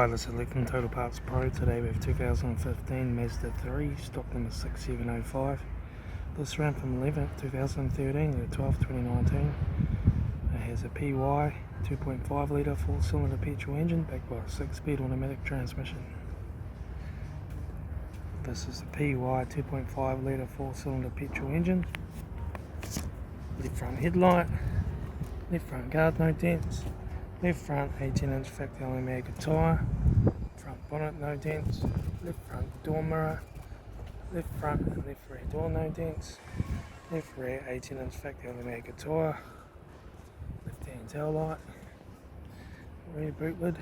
Hi, this is Litre from Total Parts Pro. Today we have 2015 Mazda 3, stock number 6705. This ran from 11th 2013 to 12th 2019. It has a PY 2.5 litre 4-cylinder petrol engine backed by a 6-speed automatic transmission. This is the PY 2.5 litre 4-cylinder petrol engine. Left front headlight, left front guard no dents, left front 18-inch factory aluminium tyre, front bonnet no dents, left front door mirror, left front and left rear door no dents, left rear 18-inch factory aluminium tyre, left hand tail light, rear boot lid,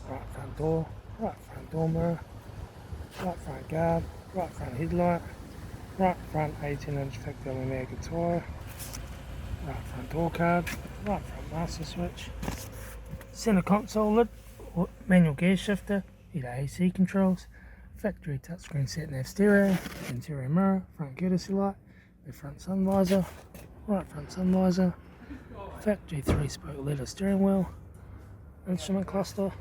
right front door mirror, right front guard, right front headlight, right front 18-inch factory aluminium tyre, right front door card, right front master switch, centre console lid, manual gear shifter, heater AC controls, factory touchscreen sat-nav stereo, interior mirror, front courtesy light, the front sun visor, right front sun visor, factory 3-spoke leather steering wheel, instrument cluster,